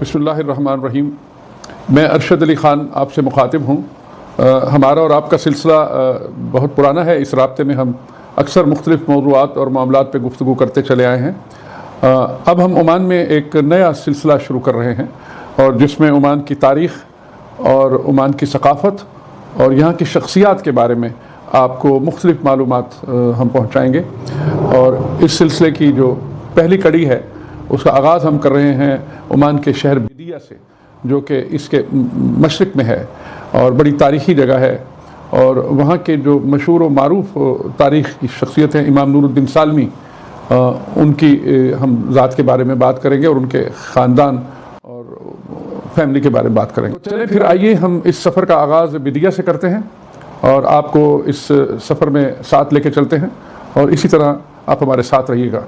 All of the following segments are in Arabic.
بسم اللہ الرحمن الرحیم۔ میں ارشد علی خان آپ سے مخاطب ہوں۔ ہمارا اور آپ کا سلسلہ بہت پرانا ہے۔ اس رابطے میں ہم اکثر مختلف موضوعات اور معاملات پہ گفتگو کرتے چلے آئے ہیں۔ اب ہم عمان میں ایک نیا سلسلہ شروع کر رہے ہیں، اور جس میں عمان کی تاریخ اور عمان کی ثقافت اور یہاں کی شخصیات کے بارے میں آپ کو مختلف معلومات ہم پہنچائیں گے۔ اور اس سلسلے کی جو پہلی کڑی ہے اس کا آغاز ہم کر رہے ہیں عمان کے شہر بدیہ سے، جو کہ اس کے مشرق میں ہے اور بڑی تاریخی جگہ ہے۔ اور وہاں کے جو مشہور و معروف تاریخ کی شخصیت ہیں امام نور الدین سالمی، ان کی ہم ذات کے بارے میں بات کریں گے اور ان کے خاندان اور فیملی کے بارے میں بات کریں گے۔ چلیں پھر آئیے ہم اس سفر کا آغاز بدیہ سے کرتے ہیں اور آپ کو اس سفر میں ساتھ لے کے چلتے ہیں، اور اسی طرح آپ ہمارے ساتھ رہیے گا۔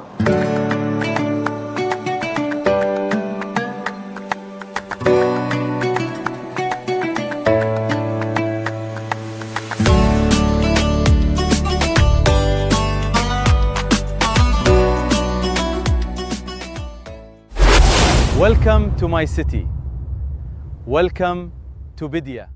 Welcome to my city. Welcome to Bidya.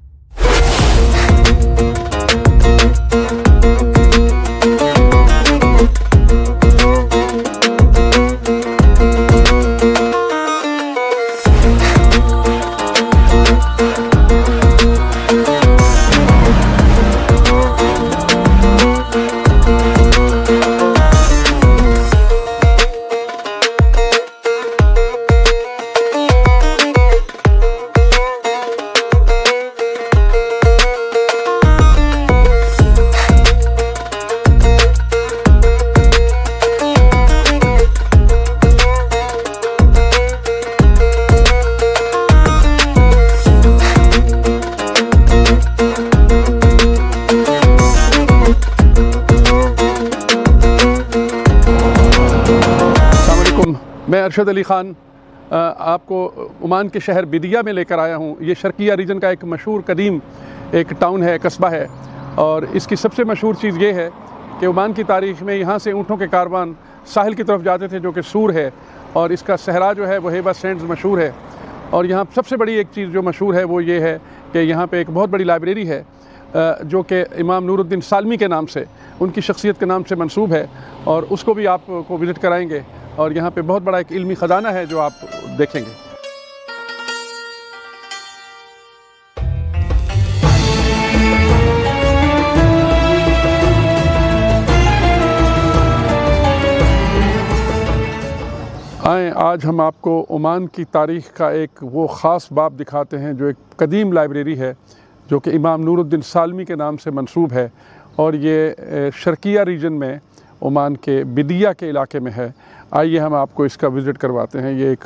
میں ارشد علی خان آپ کو عمان کے شہر بدیہ میں لے کر آیا ہوں۔ یہ شرقیہ ریجن کا ایک مشہور قدیم ایک ٹاؤن ہے، قصبہ ہے، اور اس کی سب سے مشہور چیز یہ ہے کہ عمان کی تاریخ میں یہاں سے اونٹوں کے کاروان ساحل کی طرف جاتے تھے، جو کہ سور ہے، اور اس کا صحرا جو ہے وہ ہیبا سینڈز مشہور ہے۔ اور یہاں سب سے بڑی ایک چیز جو مشہور ہے وہ یہ ہے کہ یہاں پہ ایک بہت بڑی لائبریری ہے، جو کہ امام نور الدین سالمی کے نام سے، ان کی شخصیت کے نام سے منسوب ہے، اور اس کو بھی آپ کو وزٹ کرائیں گے۔ اور یہاں پہ بہت بڑا ایک علمی خزانہ ہے جو آپ دیکھیں گے۔ آئیں آج ہم آپ کو عمان کی تاریخ کا ایک وہ خاص باب دکھاتے ہیں جو ایک قدیم لائبریری ہے، جو کہ امام نور الدین سالمی کے نام سے منسوب ہے، اور یہ شرقیہ ریجن میں عمان کے بدیہ کے علاقے میں ہے۔ آئیے ہم آپ کو اس کا وزٹ کرواتے ہیں۔ یہ ایک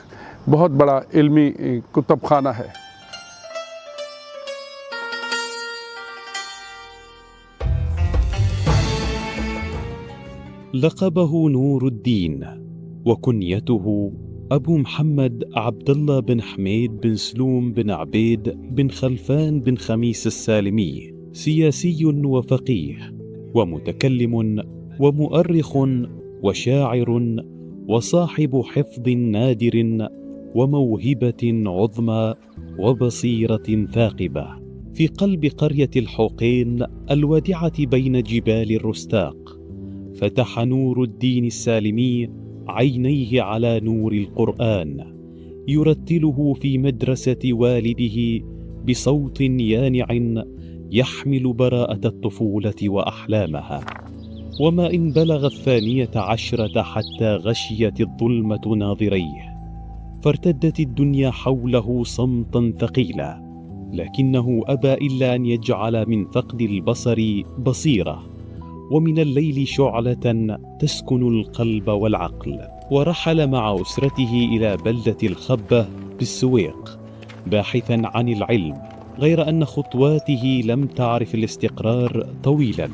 بہت بڑا علمی کتب خانہ ہے۔ لقبه نور الدين، وكنيته أبو محمد عبد الله بن حميد بن سلوم بن عبيد بن خلفان بن خميس السالمي، سياسي وفقيه ومتكلم ومؤرخ وشاعر وصاحب حفظ نادر وموهبة عظمى وبصيرة ثاقبة، في قلب قرية الحوقين الوادعة بين جبال الرستاق. فتح نور الدين السالمي عينيه على نور القرآن، يرتله في مدرسة والده بصوت يانع يحمل براءة الطفولة وأحلامها. وما إن بلغ 12 حتى غشيت الظلمة ناظريه، فارتدت الدنيا حوله صمتا ثقيلا، لكنه أبى إلا أن يجعل من فقد البصر بصيرة، ومن الليل شعلة تسكن القلب والعقل. ورحل مع أسرته إلى بلدة الخبة بالسويق باحثا عن العلم، غير أن خطواته لم تعرف الاستقرار طويلا،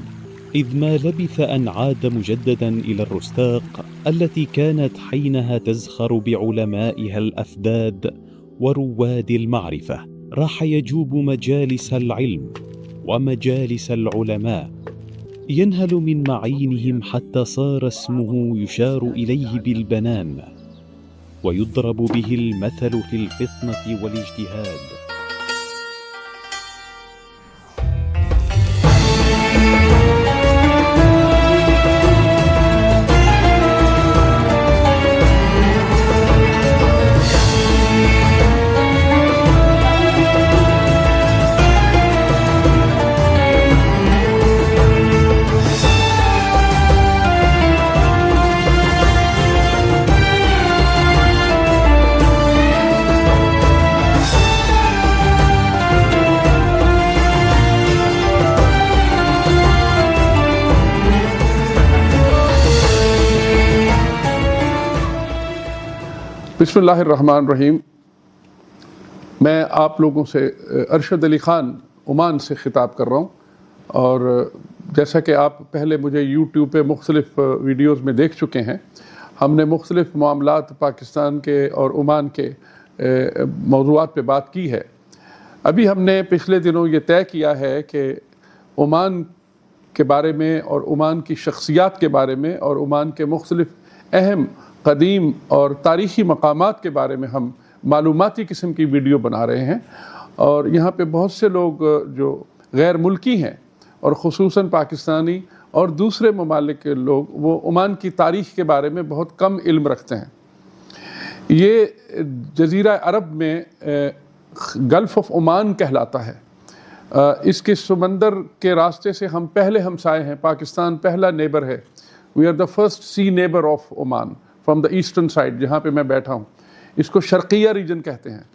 إذ ما لبث أن عاد مجددا إلى الرستاق التي كانت حينها تزخر بعلمائها الأفداد ورواد المعرفة. راح يجوب مجالس العلم ومجالس العلماء، ينهل من معينهم حتى صار اسمه يشار إليه بالبنان. ويضرب به المثل في الفطنة والاجتهاد. बिस्मिल्लाहिर्रहमानिर्रहीम। मैं आप लोगों से अरशद अली ख़ान ओमान से ख़िताब कर रहा हूँ, और जैसा कि आप पहले मुझे यूट्यूब पे मुख्तलिफ़ वीडियोज़ में देख चुके हैं, हमने मुख्तलिफ़ मामलात पाकिस्तान के और ओमान के मौज़ूआत पे बात की है। अभी हमने पिछले दिनों ये तय किया है कि ओमान के बारे में और ओमान की शख्सियात के बारे में और ओमान के मुख्तलिफ़ अहम क़दीम और तारीख़ी मकामात के बारे में हम मालूमाती किस्म की वीडियो बना रहे हैं। और यहाँ पे बहुत से लोग जो गैर मुल्की हैं और ख़ुसूसन पाकिस्तानी और दूसरे ममालिक के लोग, वो ओमान की तारीख़ के बारे में बहुत कम इल्म रखते हैं। ये जज़ीरा अरब में गल्फ़ ऑफ ओमान कहलाता है। इसके समंदर के रास्ते से हम पहले हमसाए हैं। पाकिस्तान पहला नेबर है। We are the first sea neighbour of Oman from the eastern side, जहाँ पे मैं बैठा हूँ। इसको शर्क़िया रीजन कहते हैं।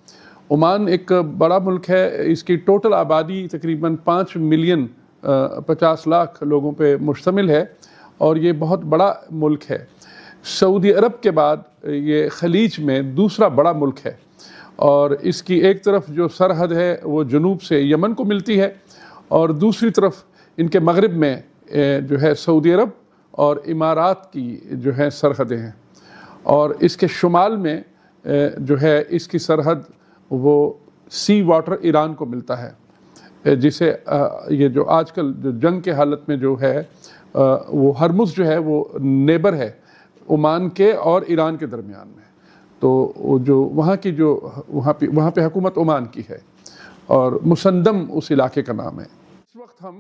ओमान एक बड़ा मुल्क है। इसकी टोटल आबादी तकरीबन 5 मिलियन 50 लाख लोगों पे मुश्तमिल है, और ये बहुत बड़ा मुल्क है। सऊदी अरब के बाद ये खलीज में दूसरा बड़ा मुल्क है, और इसकी एक तरफ जो सरहद है वो जनूब से यमन को मिलती है, और दूसरी तरफ इनके मगरिब में जो है सऊदी अरब और इमारात की जो है सरहदें हैं, और इसके शुमाल में जो है इसकी सरहद वो सी वाटर ईरान को मिलता है, जिसे ये जो आजकल जो जंग के हालत में जो है वो हरमुज़ जो है वो नेबर है ओमान के और ईरान के दरमियान में। तो वो जो वहाँ की जो वहाँ पे हुकूमत ओमान की है, और मुसंदम उस इलाके का नाम है। इस वक्त हम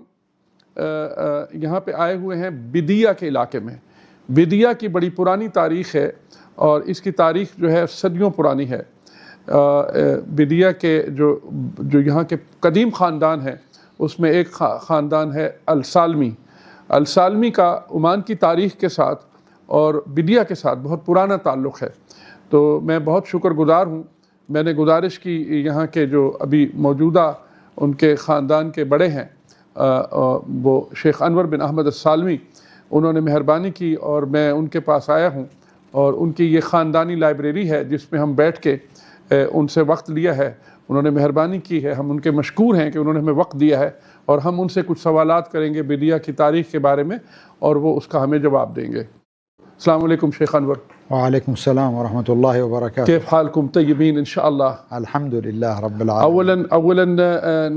यहाँ पे आए हुए हैं बिदिया के इलाके में। बिदिया की बड़ी पुरानी तारीख़ है, और इसकी तारीख़ जो है सदियों पुरानी है। बिदिया के जो यहाँ के कदीम ख़ानदान हैं, उसमें एक ख़ानदान है अल-सालमी। अल-सालमी का ओमान की तारीख़ के साथ और बिदिया के साथ बहुत पुराना ताल्लुक़ है। तो मैं बहुत शुक्रगुज़ार हूँ। मैंने गुजारिश की यहाँ के जो अभी मौजूदा उनके ख़ानदान के बड़े हैं, वो शेख अनवर बिन अहमद अल-सालमी, उन्होंने मेहरबानी की और मैं उनके पास आया हूँ, और उनकी ये ख़ानदानी लाइब्रेरी है जिसमें हम बैठ के उनसे वक्त लिया है। उन्होंने मेहरबानी की है, हम उनके मशकूर हैं कि उन्होंने हमें वक्त दिया है, और हम उनसे कुछ सवालात करेंगे बिदिया की तारीख़ के बारे में, और वो उसका हमें जवाब देंगे। अस्सलाम वालेकुम शेख अनवर। वालेकुम सलाम व रहमतुल्लाहि व बरकातुहू। कैफ हालकुम तय्यबीन इंशाअल्लाह? अल्हम्दुलिल्लाह रब्बिल आलमीन। अवलन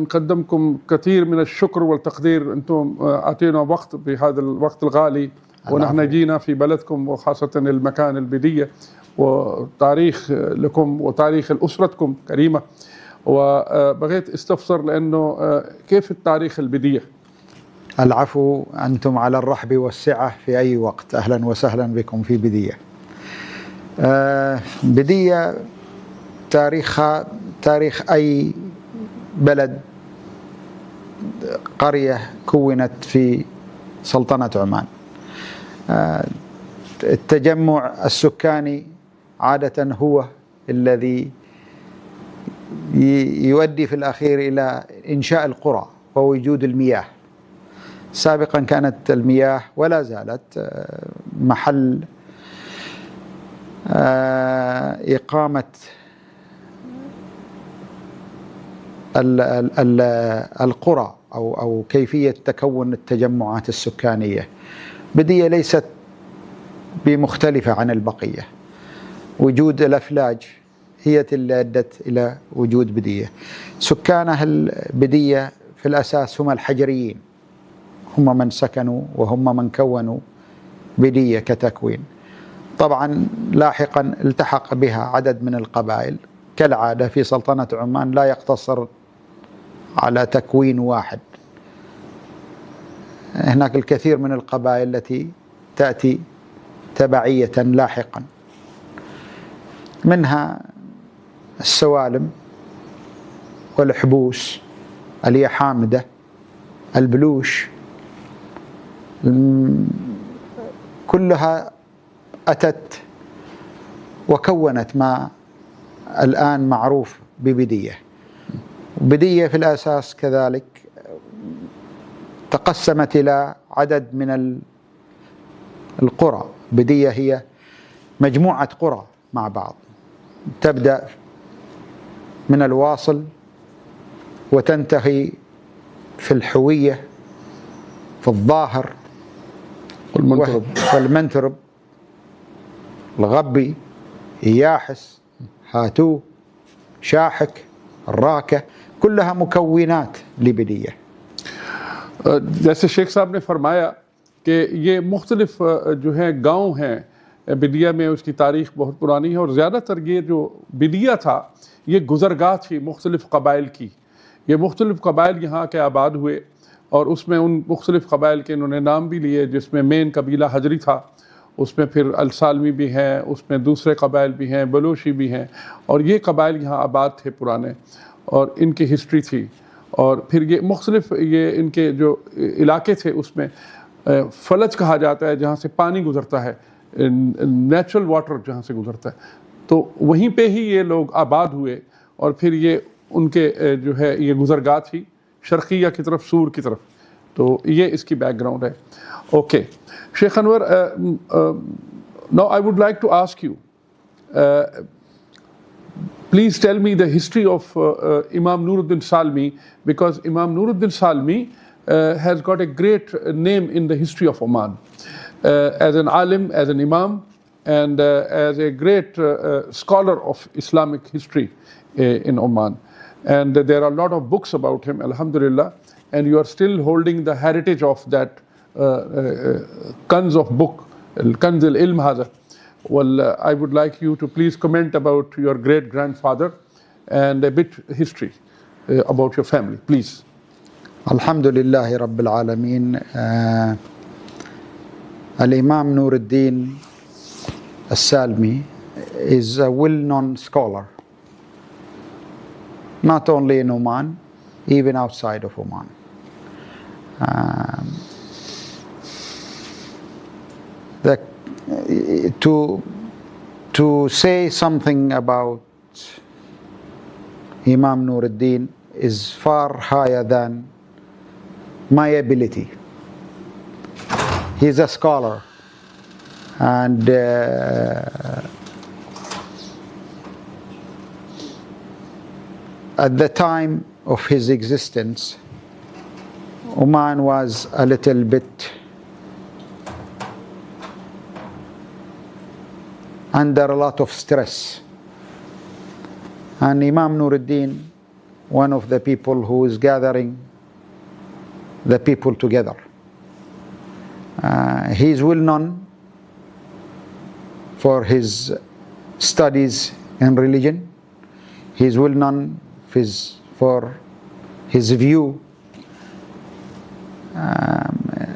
नक़द्दमुकुम कसीर मिन अश-शुक्र वल तक़दीर, अंतुम आतीना वक्त बिहादल वक्त अल-गाली व नहनु जीना फ़ी बलदकुम व ख़ासतन अल-मकान अल-बिदिया व तारीख़ लकुम व तारीख़ उसरतकुम करीमा व बग़ैत इस्तफ़सर लअन्नो कैफ़ तारीख़ अल-बिदिया। العفو، أنتم على الرحب والسعة في أي وقت. أهلا وسهلا بكم في بدية. بدية تاريخها تاريخ أي بلد، قرية كونت في سلطنة عمان. التجمع السكاني عادة هو الذي يؤدي في الأخير إلى إنشاء القرى ووجود المياه. سابقا كانت المياه ولا زالت محل إقامة القرى أو كيفية تكون التجمعات السكانية. بدية ليست بمختلفة عن البقية. وجود الأفلاج هي اللي أدت إلى وجود بدية. سكانها البدية في الأساس هم الحجريين، هم من سكنوا وهم من كونوا بدية كتكوين. طبعا لاحقا التحق بها عدد من القبائل، كالعادة في سلطنة عمان لا يقتصر على تكوين واحد، هناك الكثير من القبائل التي تأتي تبعية لاحقا، منها السوالم والحبوس، اليحامدة، البلوش، كلها أتت وكونت ما الآن معروف ببدية. بدية في الأساس كذلك تقسمت إلى عدد من القرى. بدية هي مجموعة قرى مع بعض، تبدأ من الواصل وتنتهي في الحوية، في الظاهر والمنترب، الغبي، إياحس، هاتو، شاحك، الراكة، كلها مكونات لبدية. जैसे शेख साहब ने फरमाया कि ये मुख्तलिफ जो है गांव हैं बिदिया में, उसकी तारीख़ बहुत पुरानी है और ज़्यादातर ये जो बिदिया था ये गुज़रगाह थी मुख्तलिफ क़बाइल की। ये मुख्तलिफ क़बाइल यहाँ के आबाद हुए और उसमें उन मुख्तलिफ क़बाइल के इन्होंने नाम भी लिए, जिसमें मेन कबीला हजरी था, उसमें फिर अलसालमी भी हैं, उसमें दूसरे क़बाइल भी हैं, बलोशी भी हैं, और ये क़बाइल यहाँ आबाद थे पुराने और इनकी हिस्ट्री थी। और फिर ये मुख्तलिफ ये इनके जो इलाके थे उसमें फ़लज कहा जाता है जहाँ से पानी गुज़रता है, नेचुरल वाटर जहाँ से गुज़रता है, तो वहीं पे ही ये लोग आबाद हुए और फिर ये उनके जो है ये गुज़रगाह थी शर्क़िया की तरफ, सूर की तरफ। तो ये इसकी बैकग्राउंड है। Okay Sheikh Anwar, now I would like to ask you, please tell me the history of Imam Nuruddin Salmi, because Imam Nuruddin Salmi has got a great name in the history of Oman as an alim, as an imam, and as a great scholar of Islamic history in Oman. And there are a lot of books about him, alhamdulillah, and you are still holding the heritage of that Kanz of book, Kanz al-Ilm Hadha. Well, I would like you to please comment about your great-grandfather and a bit history about your family, please. Alhamdulillahi Rabbil Alameen. Al-Imam Nuruddin Al-Salmi is a well-known scholar, not only in Oman, even outside of Oman. To say something about Imam Nuruddin is far higher than my ability. He's a scholar, and at the time of his existence, Oman was a little bit under a lot of stress. And Imam Nuruddin, one of the people who is gathering the people together. He is well known for his studies in religion. He is well known for his view.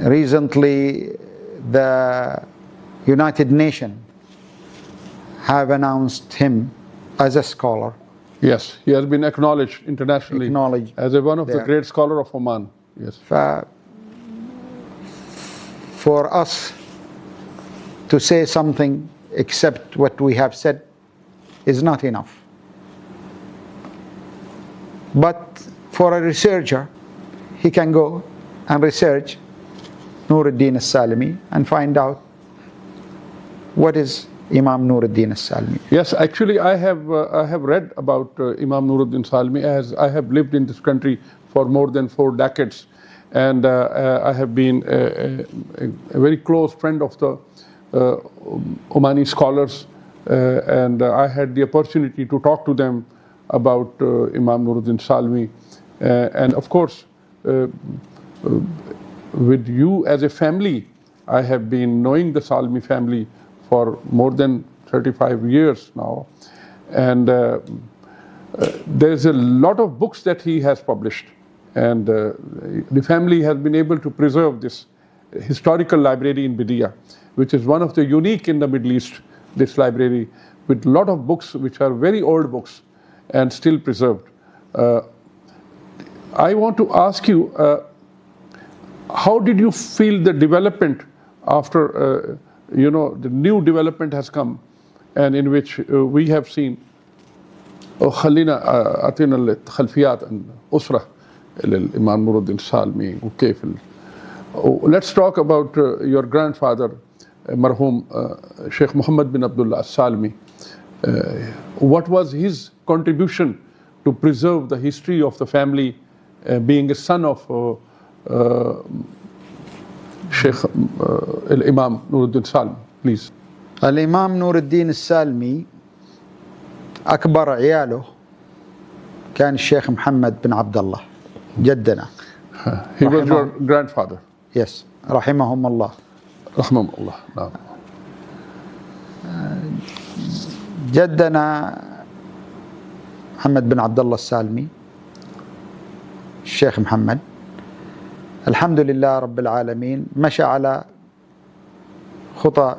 Recently, the United Nations have announced him as a scholar. Yes, he has been acknowledged internationally as one of the great scholars of Oman. Yes. For us to say something except what we have said is not enough. But for a researcher, he can go and research Nuruddin Al-Salmi and find out what is Imam Nuruddin Al-Salmi. Yes, actually I have read about Imam Nuruddin Salmi, as I have lived in this country for more than 4 decades, and I have been a very close friend of the Omani scholars, and I had the opportunity to talk to them about Imam Nuruddin Salmi, and of course with you as a family, I have been knowing the Salmi family for more than 35 years now. And there's a lot of books that he has published. And the family has been able to preserve this historical library in Bidia, which is one of the unique in the Middle East, this library, with a lot of books which are very old books and still preserved. I want to ask you, how did you feel the development after, the new development has come, and in which we have seen خلينا أعطينا الخلفيات عن أسرة الإمام نور الدين السالمي وكيف Let's talk about your grandfather مرحوم Sheikh Muhammad bin Abdullah al-Salmi. What was his contribution to preserve the history of the family, being a son of Sheikh Imam Nuruddin Salmi, please. الإمام نور الدين السالمي أكبر عياله كان الشيخ محمد بن عبد الله جدنا. He was your grandfather. Yes, رحمهم الله. رحمهم الله. نعم. جدنا محمد بن عبد الله السالمي الشيخ محمد الحمد لله رب العالمين مشى على خطى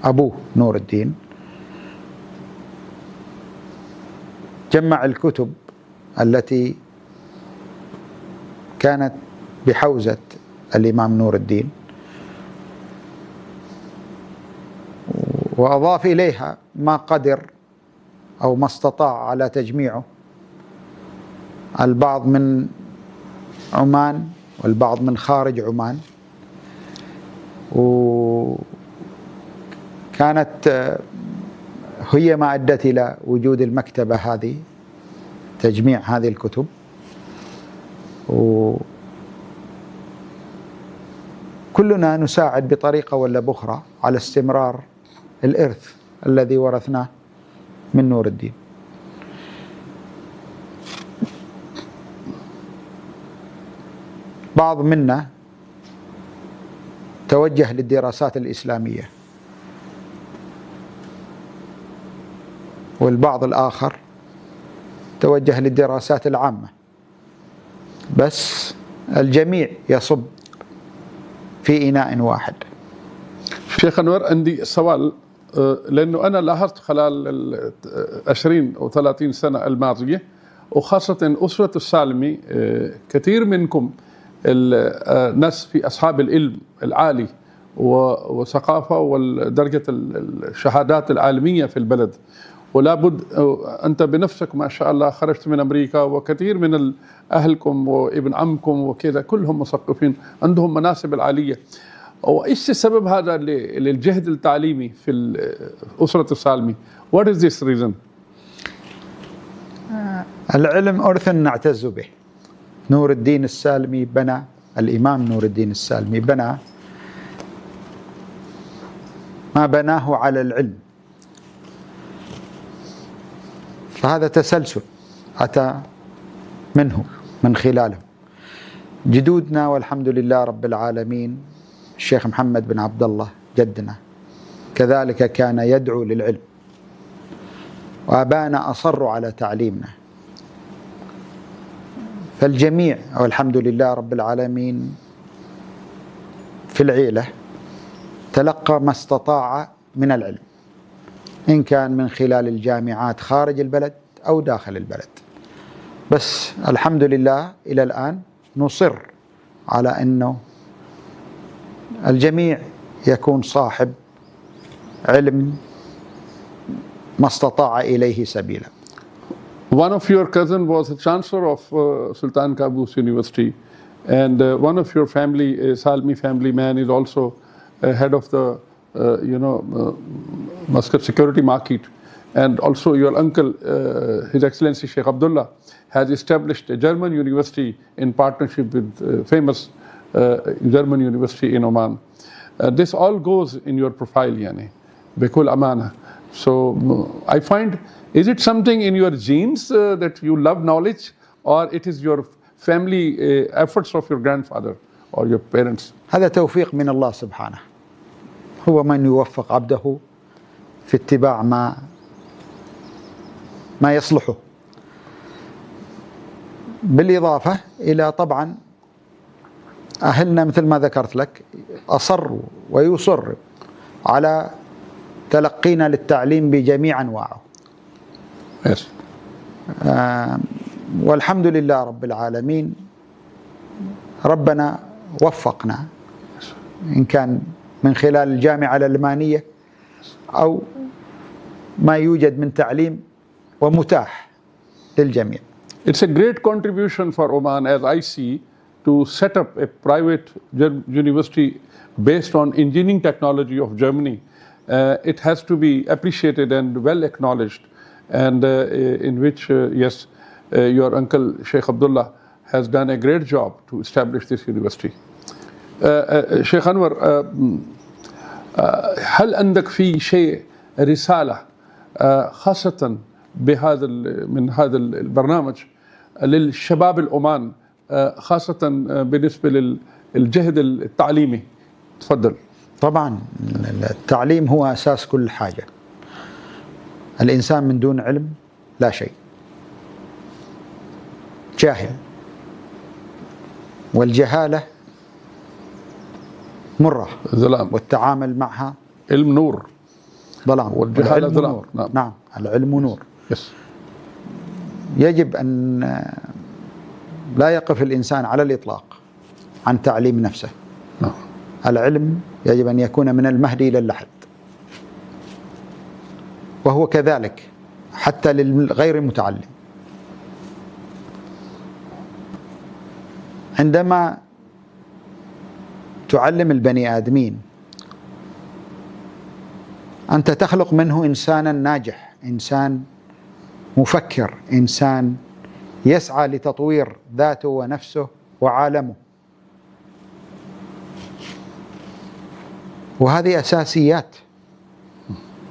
أبوه نور الدين. جمع الكتب التي كانت بحوزة الإمام نور الدين وأضاف إليها ما قدر أو ما استطاع على تجميعه، البعض من عمان والبعض من خارج عمان. وكانت هي ما أدت إلى وجود المكتبة هذه، تجميع هذه الكتب. وكلنا نساعد بطريقة ولا بأخرى على استمرار الإرث الذي ورثناه من نور الدين. بعض منا توجه للدراسات الإسلامية، والبعض الآخر توجه للدراسات العامة، بس الجميع يصب في إناء واحد. شيخ أنور، عندي سؤال، لأنه أنا لاحظت خلال 20 أو 30 سنة الماضية، وخاصة أسرة السالمي، كثير منكم الناس في أصحاب العلم العالي وثقافة ودرجة الشهادات العالمية في البلد، ولا بد أنت بنفسك ما شاء الله خرجت من أمريكا، وكثير من أهلكم وابن عمكم وكذا كلهم مثقفين عندهم مناصب العالية. وإيش السبب هذا للجهد التعليمي في أسرة السالمي؟ What is this reason? العلم إرث نعتز به. نور الدين السالمي بنى، الإمام نور الدين السالمي بنى ما بناه على العلم، فهذا تسلسل أتى منه من خلاله. جدودنا والحمد لله رب العالمين الشيخ محمد بن عبد الله جدنا كذلك كان يدعو للعلم، وآبانا أصروا على تعليمنا، فالجميع والحمد لله رب العالمين في العيلة تلقى ما استطاع من العلم، إن كان من خلال الجامعات خارج البلد أو داخل البلد. بس الحمد لله إلى الآن نصر على أنه الجميع يكون صاحب علم ما استطاع إليه سبيلا. One of your cousin was a chancellor of Sultan Qaboos University, and one of your family, Salmi family man, is also head of the Muscat Security Market, and also your uncle, His Excellency Sheikh Abdullah, has established a German university in partnership with famous German university in Oman. This all goes in your profile, yani, Bekul Amana. So I find, is it something in your genes that you love knowledge, or it is your family efforts of your grandfather or your parents? هذا توفيق من الله سبحانه، هو من يوفق عبده في اتباع ما يصلحه، بالإضافة إلى طبعا أهلنا مثل ما ذكرت لك أصروا ويصر على تلقينا للتعليم بجميع أنواعه. Yes. والحمد لله رب العالمين، ربنا وفقنا إن كان من خلال الجامعة الألمانية أو ما يوجد من تعليم ومتاح للجميع. It's a great contribution for Oman, as I see, to set up a private university based on engineering technology of Germany. It has to be appreciated and well acknowledged, and in which, yes, your uncle Sheikh Abdullah has done a great job to establish this university. Sheikh Anwar, هل عندك في شيء رسالة خاصة من هذا البرنامج للشباب العمان، خاصة بالنسبة للجهد التعليمي؟ تفضل. طبعا التعليم هو أساس كل حاجة. الإنسان من دون علم لا شيء، جاهل، والجهالة مرة، ظلام، والتعامل معها علم نور، ظلام، والجهالة ظلام. نور. نعم، العلم نور. Yes. يجب أن لا يقف الإنسان على الإطلاق عن تعليم نفسه. العلم يجب أن يكون من المهد إلى اللحد، وهو كذلك حتى للغير المتعلم. عندما تعلم البني آدمين أنت تخلق منه إنسانا ناجح، إنسان مفكر، إنسان يسعى لتطوير ذاته ونفسه وعالمه. وهذه أساسيات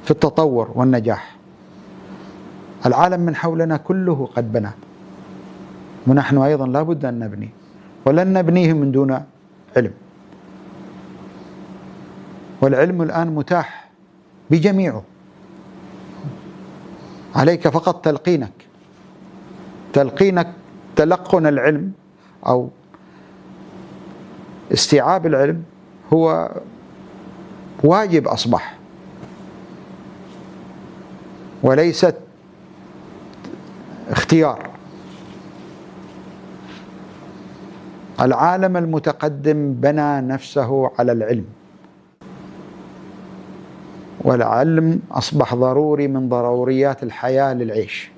في التطور والنجاح. العالم من حولنا كله قد بنى، ونحن أيضا لا بد أن نبني، ولن نبنيه من دون علم. والعلم الآن متاح بجميعه، عليك فقط تلقن العلم أو استيعاب العلم هو واجب أصبح، وليست اختيار. العالم المتقدم بنى نفسه على العلم، والعلم أصبح ضروري من ضروريات الحياة للعيش.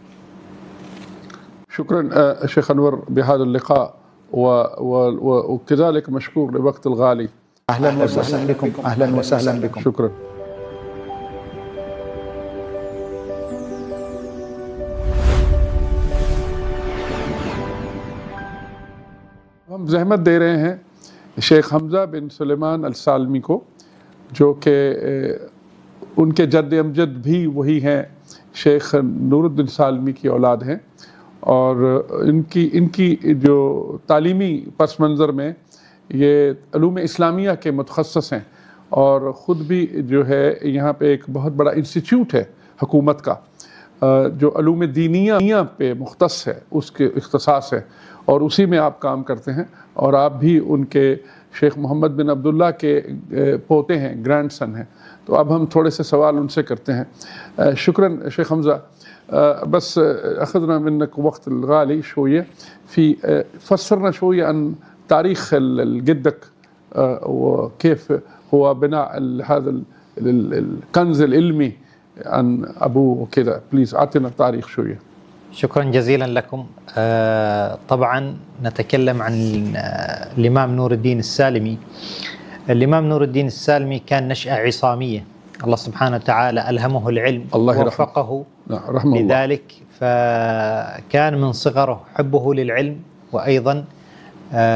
شكرا شيخ أنور بهذا اللقاء، وكذلك مشكور لوقت الغالي. أهلا وسهلا بكم. أهلا وسهلا بكم. شكرا. हम जहमत दे रहे हैं शेख हमज़ा बिन सुलेमान अल सालमी को, जो कि उनके जद्द अमजद भी वही हैं, शेख नूरुद्दीन सालमी की औलाद हैं, और इनकी जो तालीमी पस मंज़र में ये अलूम इस्लामिया के मुतखस्सिस हैं, और ख़ुद भी जो है यहाँ पे एक बहुत बड़ा इंस्टीट्यूट है हुकूमत का जो अलूम दीनिया पे मुख्तस है, उसके इख्तिसास है, और उसी में आप काम करते हैं। और आप भी उनके शेख मोहम्मद बिन अब्दुल्ला के पोते हैं, ग्रैंडसन हैं। तो अब हम थोड़े से सवाल उनसे करते हैं। शुक्रन शेख हमज़ा، بس أخذنا منك وقت الغالي شوية في فسرنا شوية عن تاريخ جدك وكيف هو بناء هذا الكنز العلمي عن أبوه وكذا. بليز أعطينا التاريخ شوية. شكرا جزيلا لكم. طبعا نتكلم عن الإمام نور الدين السالمي. الإمام نور الدين السالمي كان نشأة عصامية، الله سبحانه وتعالى ألهمه العلم ووفقه لذلك، فكان من صغره حبه للعلم وأيضا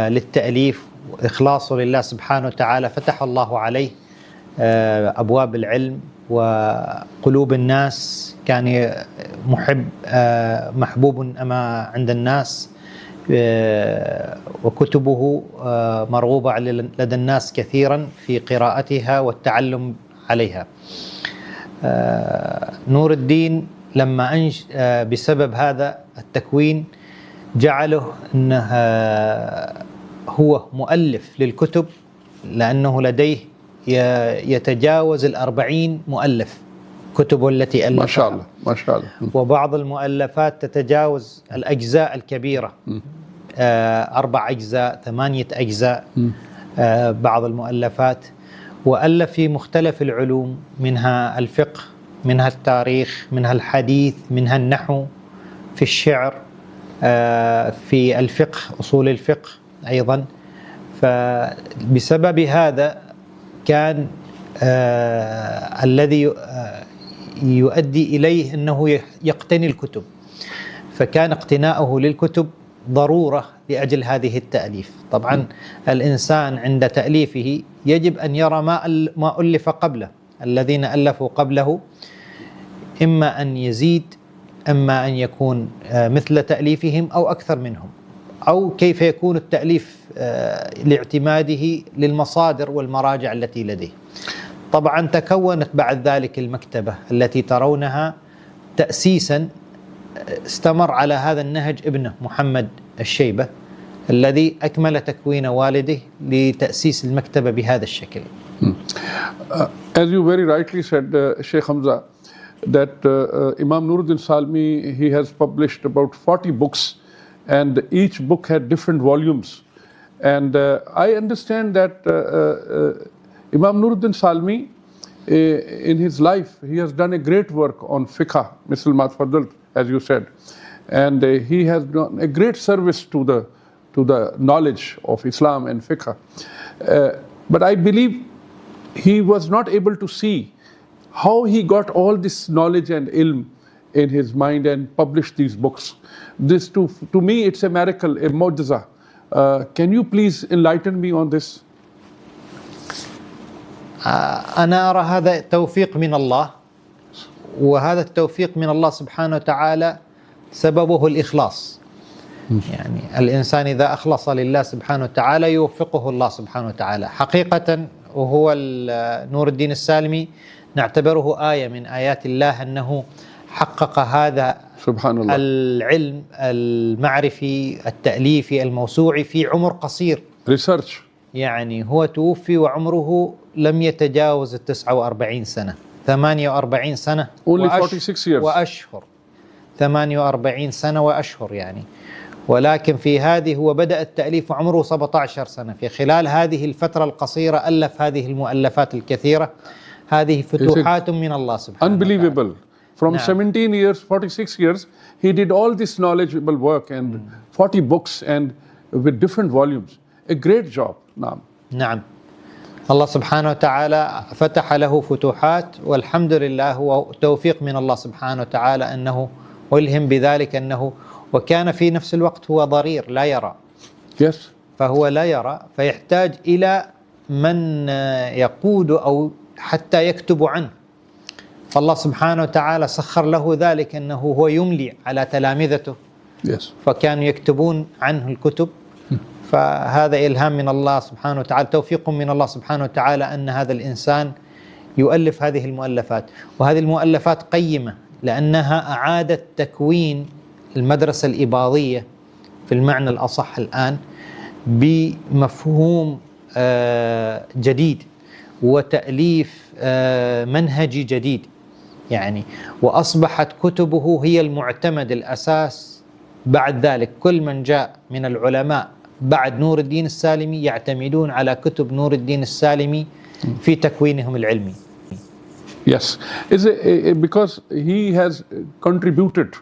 للتأليف وإخلاصه لله سبحانه وتعالى. فتح الله عليه أبواب العلم وقلوب الناس، كان محبوب أما عند الناس، وكتبه مرغوبة لدى الناس كثيرا في قراءتها والتعلم عليها. نور الدين لما بسبب هذا التكوين جعله أنه هو مؤلف للكتب، لأنه لديه يتجاوز 40 مؤلف كتبه التي ألفها، ما شاء الله ما شاء الله. وبعض المؤلفات تتجاوز الأجزاء الكبيرة، 4 أجزاء 8 أجزاء بعض المؤلفات. وألف في مختلف العلوم، منها الفقه، منها التاريخ، منها الحديث، منها النحو، في الشعر، في الفقه، أصول الفقه أيضا. فبسبب هذا كان الذي يؤدي إليه أنه يقتني الكتب، فكان اقتناؤه للكتب ضرورة لأجل هذه التأليف. طبعا الإنسان عند تأليفه يجب أن يرى ما ألف قبله، الذين ألفوا قبله إما أن يزيد، إما أن يكون مثل تأليفهم أو أكثر منهم، أو كيف يكون التأليف لاعتماده للمصادر والمراجع التي لديه. طبعا تكونت بعد ذلك المكتبة التي ترونها تأسيسا استمر على هذا النهج ابنه محمد الشيبة، الذي أكمل تكوين والده لتأسيس المكتبة بهذا الشكل. As you very rightly said, Sheikh Hamza, that Imam Nuruddin Salmi, he has published about 40 books, and each book had different volumes. And I understand that Imam Nuruddin Salmi, in his life, he has done a great work on fiqh, Misl Ma Tfaddalt, as you said, and he has done a great service to the knowledge of Islam and fiqh. But I believe he was not able to see how he got all this knowledge and ilm in his mind and published these books. This to me, it's a miracle, a mu'jiza. Can you please enlighten me on this? أنا أرى هذا توفيق من الله، وهذا التوفيق من الله سبحانه وتعالى سببه الإخلاص. يعني الإنسان إذا أخلص لله سبحانه وتعالى يوفقه الله سبحانه وتعالى حقيقة. وهو نور الدين السالمي نعتبره آية من آيات الله، أنه حقق هذا سبحان الله العلم المعرفي التأليفي الموسوعي في عمر قصير. Research. يعني هو توفي وعمره لم يتجاوز 49 سنة، 48 سنة Only 46 years. وأشهر، 48 سنة وأشهر يعني. ولكن في هذه هو بدأ التأليف وعمره 17 سنة. في خلال هذه الفترة القصيرة ألف هذه المؤلفات الكثيرة. هذه فتوحات من الله سبحانه وتعالى. Unbelievable. From 17 years, 46 years, he did all this knowledgeable work and 40 books and with different volumes. A great job. نعم. نعم. الله سبحانه وتعالى فتح له فتوحات، والحمد لله هو توفيق من الله سبحانه وتعالى أنه ألهم بذلك، أنه وكان في نفس الوقت هو ضرير لا يرى. Yes. فهو لا يرى، فيحتاج إلى من يقود أو حتى يكتب عنه. فالله سبحانه وتعالى سخر له ذلك، أنه هو يملي على تلامذته. Yes. فكانوا يكتبون عنه الكتب. فهذا إلهام من الله سبحانه وتعالى، توفيق من الله سبحانه وتعالى أن هذا الإنسان يؤلف هذه المؤلفات. وهذه المؤلفات قيمة، لأنها أعادت تكوين المدرسة الإباضية في المعنى الأصح الآن بمفهوم جديد وتأليف منهجي جديد يعني. وأصبحت كتبه هي المعتمد الأساس. بعد ذلك كل من جاء من العلماء بعد نور الدين السالمي يعتمدون على كتب نور الدين السالمي في تكوينهم العلمي. Yes, because he has contributed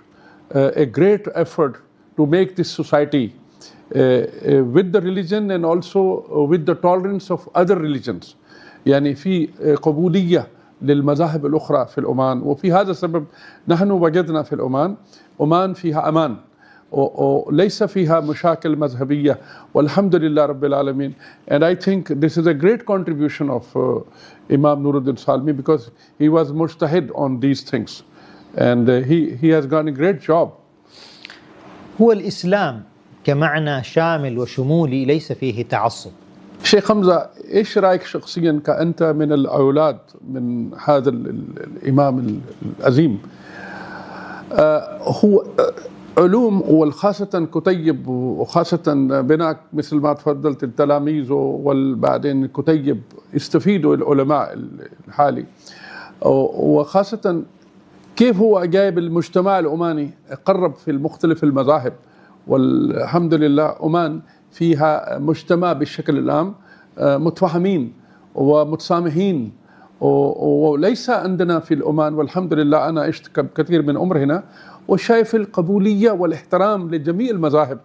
a great effort to make this society with the religion and also with the tolerance of other religions. يعني في قبولية للمذاهب الأخرى في العمان، وفي هذا السبب نحن وجدنا في العمان، عمان فيها أمان وليس فيها مشاكل مذهبية والحمد لله رب العالمين. And I think this is a great contribution of Imam Nuruddin Salmi, because he was mujtahid on these things and he has done a great job. هو الإسلام كمعنى شامل وشمولي ليس فيه تعصب. Sheikh شيخ حمزة، إيش رأيك شخصيا كأنت من الأولاد من هذا الإمام العظيم؟ هو علوم وخاصة كتيب وخاصة بناء مثل ما تفضلت التلاميذ وبعدين كتيب يستفيدوا العلماء الحالي، وخاصة كيف هو جايب المجتمع العماني قرب في المختلف المذاهب، والحمد لله عمان فيها مجتمع بالشكل العام متفاهمين ومتسامحين، وليس عندنا في العمان والحمد لله أنا عشت كثير من عمر هنا وشايف القبولية والاحترام لجميع المذاهب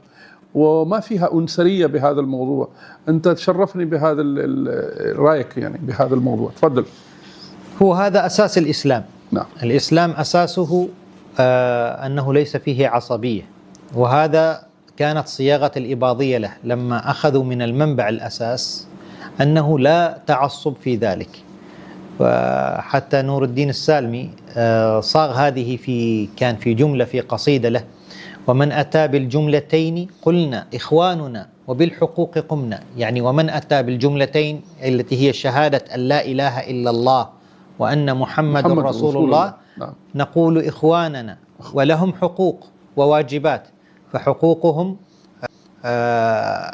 وما فيها أنصرية بهذا الموضوع. أنت تشرفني بهذا رأيك يعني بهذا الموضوع، تفضل. هو هذا أساس الإسلام. نعم. الإسلام أساسه أنه ليس فيه عصبية، وهذا كانت صياغة الإباضية له لما أخذوا من المنبع الأساس أنه لا تعصب في ذلك. وحتى نور الدين السالمي صاغ هذه كان في جملة في قصيدة له: ومن أتى بالجملتين قلنا إخواننا وبالحقوق قمنا. يعني ومن أتى بالجملتين التي هي شهادة أن لا إله إلا الله وأن محمد رسول الله، نعم. نقول إخواننا ولهم حقوق وواجبات، فحقوقهم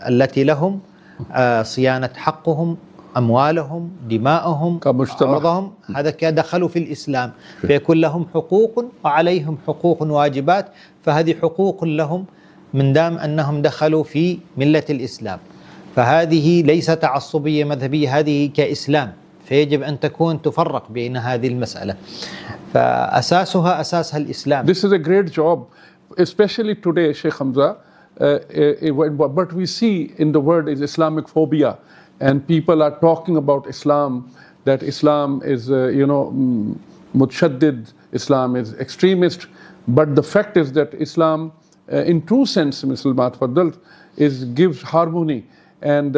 التي لهم صيانة حقهم، أموالهم، دماءهم، عرضهم، هذا دخلوا في الإسلام، فيكون لهم حقوق وعليهم حقوق وواجبات، فهذه حقوق لهم من دام أنهم دخلوا في ملة الإسلام. فهذه ليست تعصبية مذهبية، هذه كإسلام، فيجب أن تفرق بين هذه المسألة، فأساسها أساسها الإسلام. This is a great job, especially today, Sheikh Hamza. But we see in the world is Islamic phobia, and people are talking about Islam, that Islam is, mutshaddid, Islam is extremist. But the fact is that Islam, in true sense, Mr. Matfadal, gives harmony and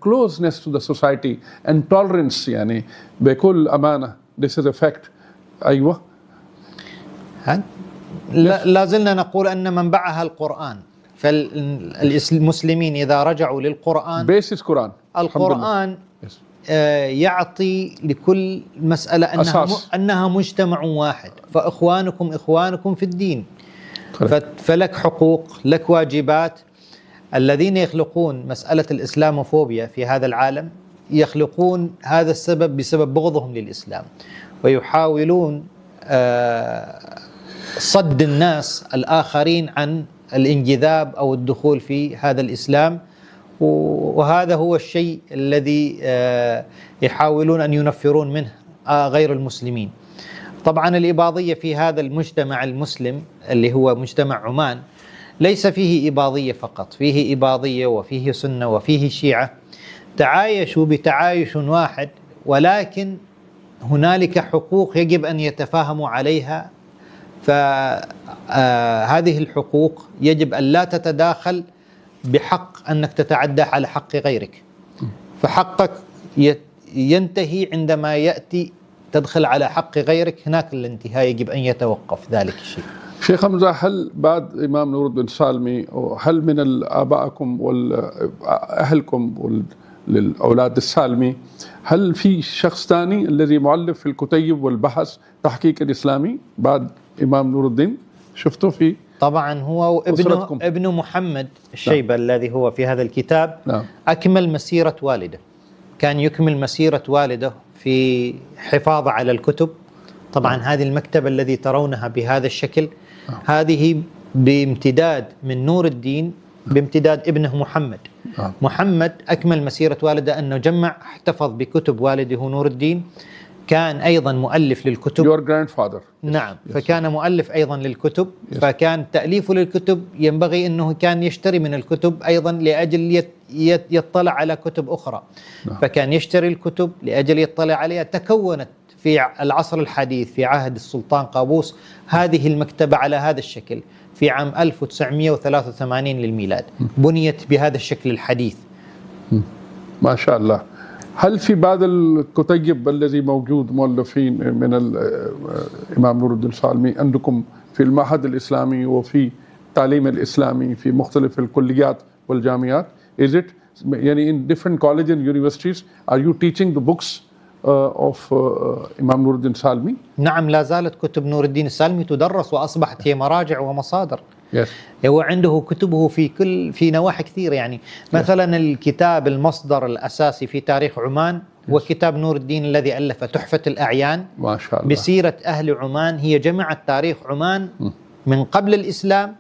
closeness to the society and tolerance. يعني بكل أمانة, this is a fact. أيوة. لا زلنا نقول أن منبعها القرآن، فالمسلمين إذا رجعوا للقرآن، basis Quran. القرآن يعطي لكل مسألة أنها مجتمع واحد، فإخوانكم إخوانكم في الدين، فلك حقوق لك واجبات. الذين يخلقون مسألة الإسلاموفوبيا في هذا العالم يخلقون هذا السبب بسبب بغضهم للإسلام، ويحاولون صد الناس الآخرين عن الانجذاب أو الدخول في هذا الإسلام، وهذا هو الشيء الذي يحاولون أن ينفرون منه غير المسلمين. طبعا الإباضية في هذا المجتمع المسلم اللي هو مجتمع عمان ليس فيه إباضية فقط، فيه إباضية وفيه سنة وفيه شيعة، تعايشوا بتعايش واحد، ولكن هنالك حقوق يجب أن يتفاهموا عليها، فهذه الحقوق يجب أن لا تتداخل بحق أنك تتعدى على حق غيرك، فحقك ينتهي عندما يأتي تدخل على حق غيرك، هناك الانتهاء يجب أن يتوقف ذلك الشيء. شيخ حمزة، هل بعد إمام نور الدين السالمي هل من آبائكم وأهلكم للأولاد السالمي هل في شخص ثاني الذي مؤلف في الكتيب والبحث تحقيق الإسلامي بعد إمام نور الدين شفتوا فيه؟ طبعا هو ابن محمد الشيبة. نعم. الذي هو في هذا الكتاب. نعم. أكمل مسيرة والده، كان يكمل مسيرة والده في حفاظ على الكتب. طبعا هذه المكتبة الذي ترونها بهذا الشكل هذه بامتداد من نور الدين بامتداد ابنه محمد. محمد أكمل مسيرة والده أنه جمع احتفظ بكتب والده نور الدين، كان أيضا مؤلف للكتب. Your grandfather. نعم. فكان مؤلف أيضا للكتب. فكان تأليفه للكتب ينبغي أنه كان يشتري من الكتب أيضا لأجل يطلع على كتب أخرى. فكان يشتري الكتب لأجل يطلع عليها. تكونت في العصر الحديث في عهد السلطان قابوس هذه المكتبة على هذا الشكل في عام 1983 للميلاد، بنيت بهذا الشكل الحديث. ما شاء الله. هل في بعض الكتيب الذي موجود مؤلفين من الإمام نور الدين السالمي عندكم في المعهد الإسلامي وفي التعليم الإسلامي في مختلف الكليات والجامعات؟ Is it yani in different colleges and universities, are you teaching the books of Imam Nuruddin Salmi? نعم، لا زالت كتب نور الدين السالمي تدرس وأصبحت هي مراجع ومصادر. Yes. هو عنده كتبه في نواحي كثيرة، يعني مثلا الكتاب المصدر الأساسي في تاريخ عمان هو كتاب نور الدين الذي ألف تحفة الأعيان ما شاء الله. بسيرة أهل عمان. هي جمعت تاريخ عمان من قبل الإسلام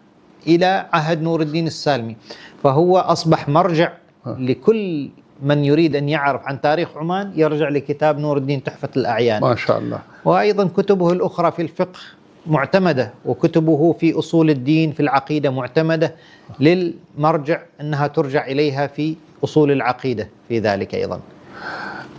إلى عهد نور الدين السالمي، فهو أصبح مرجع لكل من يريد أن يعرف عن تاريخ عمان يرجع لكتاب نور الدين تحفة الأعيان. ما شاء الله. وأيضا كتبه الأخرى في الفقه معتمدة، وكتبه في أصول الدين في العقيدة معتمدة للمرجع أنها ترجع إليها في أصول العقيدة في ذلك أيضا.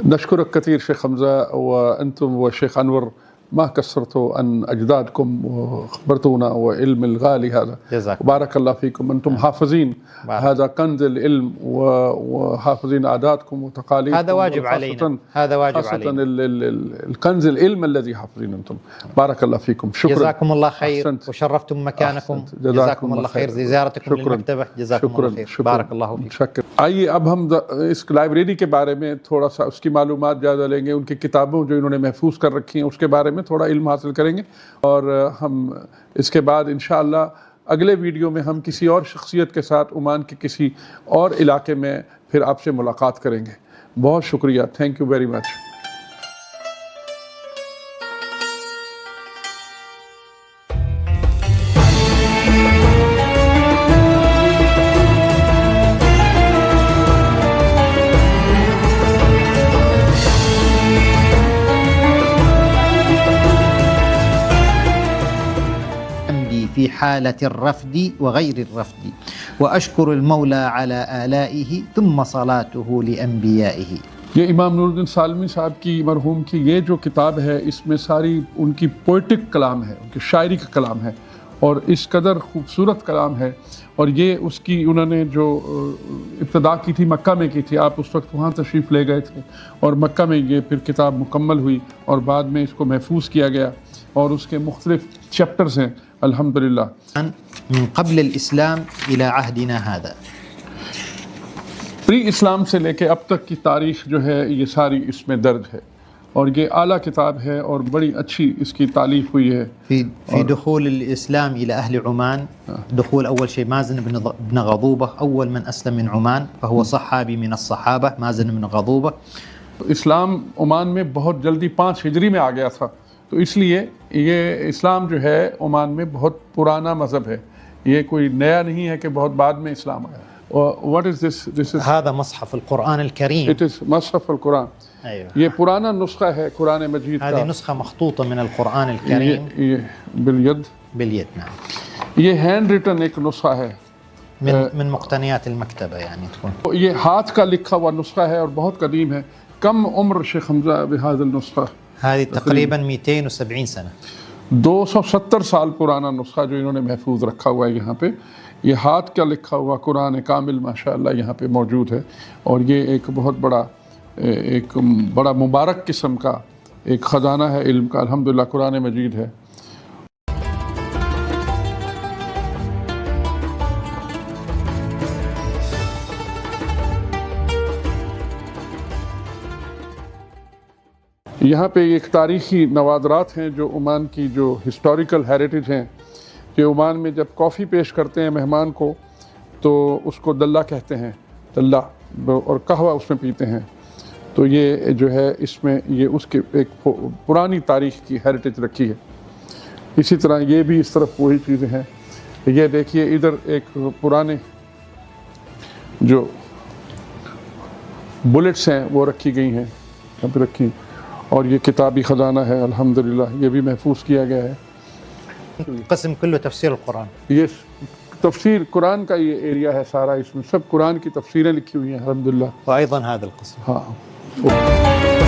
نشكرك كثير شيخ حمزة، وأنتم والشيخ أنور ما كسرتوا عن أجدادكم وخبرتونا وعلم الغالي هذا. جزاكم. بارك الله فيكم. أنتم حافظين هذا كنز العلم وحافظين عاداتكم وتقاليدكم. هذا واجب علينا، هذا واجب خاصة علينا. الكنز العلم الذي حافظين أنتم. بارك الله فيكم. شكرا. جزاكم الله خير. أحسنت. وشرفتم مكانكم. أحسنت. جزاكم الله خير. زيارتكم للمكتبة. جزاكم الله خير. بارك الله فيكم. شکر. آئیے اب ہم اس لائبریری کے بارے میں تھوڑا سا اس کی معلومات زیادہ لیں گے، ان کی کتابوں جو انہوں نے محفوظ کر رکھی ہیں اس کے بارے میں تھوڑا علم حاصل کریں گے، اور ہم اس کے بعد انشاءاللہ اگلے ویڈیو میں ہم کسی اور شخصیت کے ساتھ عمان کے کسی اور علاقے میں پھر آپ سے ملاقات کریں گے. بہت شکریہ. تھینک یو ویری مچ. في حالة الرفد وغير الرفد، وأشكر المولى على آلائه ثم صلاته لأنبيائه. یہ امام نور الدین سالمی صاحب کی مرحوم کی یہ جو کتاب ہے، اس میں ساری ان کی پوئٹک کلام ہے، ان کی شاعری کا کلام ہے، اور اس قدر خوبصورت کلام ہے. اور یہ اس کی انہوں نے جو ابتدا کی تھی مکہ میں کی تھی، آپ اس وقت وہاں تشریف لے گئے تھے، اور مکہ میں یہ پھر کتاب مکمل ہوئی اور بعد میں اس کو محفوظ کیا گیا، اور اس کے مختلف چیپٹرز ہیں الحمدللہ. من قبل الإسلام إلى عهدنا هذا. پری اسلام سے لے کے اب تک کی تاریخ جو ہے یہ ساری اس میں درج ہے، اور یہ اعلیٰ کتاب ہے اور بڑی اچھی اس کی تالیف ہوئی ہے. في دخول الإسلام إلى أهل عمان، دخول أول شيء مازن بن غضوبة أول من أسلم من عمان، فهو صحابي من الصحابة مازن بن غضوبة. اسلام عمان میں بہت جلدی 5 ہجری میں آ گیا تھا، تو اس لیے یہ اسلام جو ہے عمان میں بہت پرانا مذہب ہے، یہ کوئی نیا نہیں ہے کہ بہت بعد میں اسلام آیا. What is this? This is هذا مصحف القرآن الكريم. It is مصحف القرآن. یہ پرانا نسخہ ہے قرآن مجید کا. هذه نسخة مخطوطة من القرآن الكريم. یہ بالید. باليد. نعم. یہ ہینڈ ریٹن ایک نسخہ ہے، من مقتنيات المكتبة يعني تكون. یہ ہاتھ کا لکھا ہوا نسخہ ہے اور بہت قدیم ہے. کم عمر شیخ حمزہ بهذا النسخہ؟ هذه تقريبا 270 سنة. 270 سال پرانا نسخہ جو انہوں نے محفوظ رکھا ہوا ہے یہاں پہ. یہ ہاتھ کا لکھا ہوا قرآن کامل ماشاءاللہ یہاں پہ موجود ہے، اور یہ ایک بہت بڑا مبارک قسم کا ایک خزانہ ہے علم کا الحمدللہ. قرآن مجید ہے. یہاں پہ ایک تاریخی نوادرات ہیں جو عمان کی جو ہسٹوریکل ہیریٹیج ہیں، کہ عمان میں جب کافی پیش کرتے ہیں مہمان کو تو اس کو دلہ کہتے ہیں، دلہ، اور قہوہ اس میں پیتے ہیں. تو یہ جو ہے اس میں یہ اس کے ایک پرانی تاریخ کی ہیریٹیج رکھی ہے. اسی طرح یہ بھی اس طرف وہی چیزیں ہیں. یہ دیکھیے ادھر ایک پرانے جو بلٹس ہیں وہ رکھی گئی ہیں یہاں پہ رکھی، اور یہ کتابی خزانہ ہے الحمدللہ، یہ بھی محفوظ کیا گیا ہے. قسم كله تفسير القرآن. یہ تفسیر قرآن کا یہ ایریا ہے سارا، اس میں سب قرآن کی تفسیریں لکھی ہوئی ہیں الحمدللہ. وأيضا هذا القسم. ہاں.